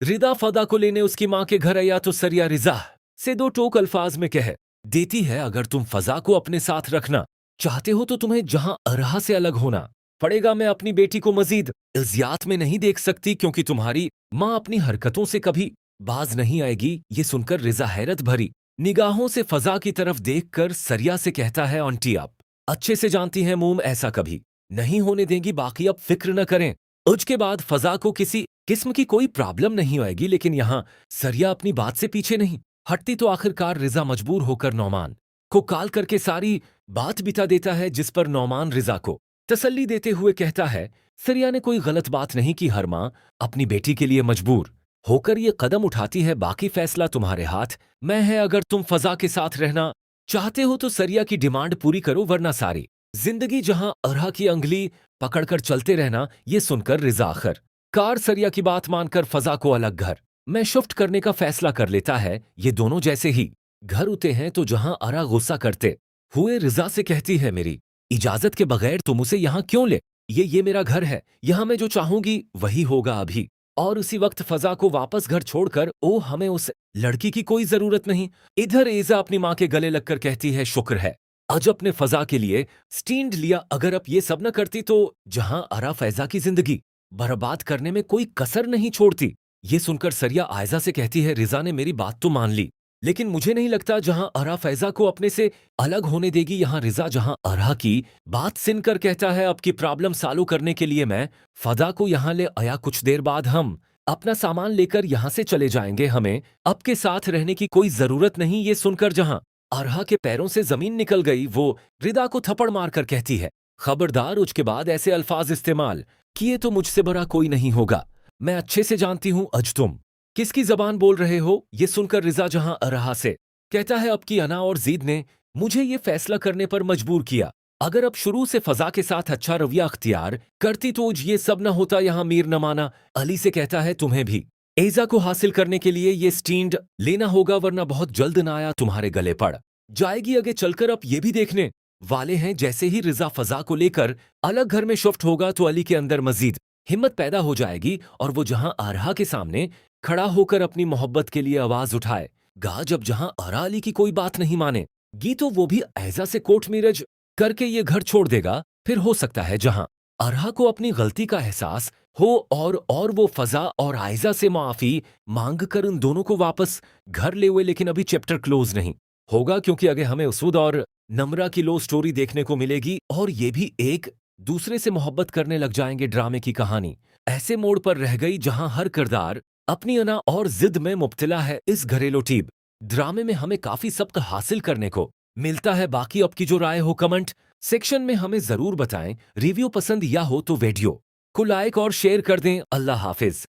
रिदा फदा को लेने उसकी माँ के घर आया तो सरिया रिजा से दो टोक अल्फाज में कह देती है, अगर तुम फजा को अपने साथ रखना चाहते हो तो तुम्हें जहां अरहा से अलग होना पड़ेगा। मैं अपनी बेटी को मजीद इल्जियात में नहीं देख सकती क्योंकि तुम्हारी माँ अपनी हरकतों से कभी बाज नहीं आएगी। ये सुनकर रिजा हैरत भरी निगाहों से फजा की तरफ देखकर सरिया से कहता है, आंटी आप अच्छे से जानती हैं मोम ऐसा कभी नहीं होने देंगी, बाकी अब फिक्र न करें। उसके बाद फजा को किसी किस्म की कोई प्रॉब्लम नहीं आएगी। लेकिन यहाँ सरिया अपनी बात से पीछे नहीं हटती तो आखिरकार रिजा मजबूर होकर नौमान को कॉल करके सारी बात बिता देता है, जिस पर नौमान रिजा को तसल्ली देते हुए कहता है, सरिया ने कोई गलत बात नहीं की। हर माँ अपनी बेटी के लिए मजबूर होकर ये कदम उठाती है, बाकी फैसला तुम्हारे हाथ में है। अगर तुम फजा के साथ रहना चाहते हो तो सरिया की डिमांड पूरी करो, वरना सारी जिंदगी जहां अरहा की अंगली पकड़कर चलते रहना। ये सुनकर रिजा आखिर कार सरिया की बात मानकर फजा को अलग घर में शिफ्ट करने का फैसला कर लेता है। ये दोनों जैसे ही घर उते हैं तो जहां अरा गुस्सा करते हुए रिजा से कहती है, मेरी इजाजत के बगैर तुम उसे यहां क्यों ले? ये मेरा घर है, यहां मैं जो चाहूंगी वही होगा अभी। और उसी वक्त फजा को वापस घर छोड़कर, ओ हमें उस लड़की की कोई जरूरत नहीं। इधर एजा अपनी माँ के गले लगकर कहती है, शुक्र है आज अपने फजा के लिए स्टैंड लिया, अगर अब ये सब न करती तो जहां अरा फैजा की जिंदगी बर्बाद करने में कोई कसर नहीं छोड़ती। ये सुनकर सरिया आयजा से कहती है, रिजा ने मेरी बात तो मान ली, लेकिन मुझे नहीं लगता जहां अरा फैजा को अपने से अलग होने देगी। यहां रिजा जहां अरा की बात सुनकर कहता है, अब की प्रॉब्लम सॉल्व करने के लिए मैं फदा को यहां ले आया, कुछ देर बाद हम अपना सामान लेकर यहां से चले जाएंगे, हमें अब के साथ रहने की कोई जरूरत नहीं। ये सुनकर जहां अरहा के पैरों से जमीन निकल गई, वो रिदा को थप्पड़ मारकर कहती है, खबरदार उसके बाद ऐसे अल्फाज इस्तेमाल किए तो मुझसे बड़ा कोई नहीं होगा। मैं अच्छे से जानती हूं आज तुम किसकी जबान बोल रहे हो। ये सुनकर रिजा जहां अरहा से कहता है, अब की अना और जीद ने मुझे ये फैसला करने पर मजबूर किया, अगर अब शुरू से फजा के साथ अच्छा रवैया अख्तियार करती तो ये सब न होता। यहां मीर न माना अली से कहता है, तुम्हें भी एजा को हासिल करने के लिए ये स्टैंड लेना होगा, वरना बहुत जल्द नाया तुम्हारे गले पड़ जाएगी। आगे चलकर अब ये भी देखने वाले हैं। जैसे ही रिजा फजा को लेकर अलग घर में शिफ्ट होगा तो अली के अंदर मजीद हिम्मत पैदा हो जाएगी और वो जहां अरहा के सामने खड़ा होकर अपनी मोहब्बत के लिए आवाज उठाएगा। जब जहां अरा अली की कोई बात नहीं मानेगी तो वो भी ऐजा से कोर्ट मैरिज करके ये घर छोड़ देगा। फिर हो सकता है जहां अरहा को अपनी गलती का एहसास हो और वो फजा और आयजा से माफी मांग कर उन दोनों को वापस घर ले हुए। लेकिन अभी चैप्टर क्लोज नहीं होगा क्योंकि आगे हमें उसूद और नम्रा की लो स्टोरी देखने को मिलेगी और ये भी एक दूसरे से मोहब्बत करने लग जाएंगे। ड्रामे की कहानी ऐसे मोड़ पर रह गई जहां हर किरदार अपनी अना और जिद में मुब्तला है। इस घरेलू टीब ड्रामे में हमें काफी सबक हासिल करने को मिलता है। बाकी आपकी जो राय हो कमेंट सेक्शन में हमें जरूर बताएं। रिव्यू पसंद या हो तो वीडियो को लाइक और शेयर कर दें। अल्लाह हाफिज।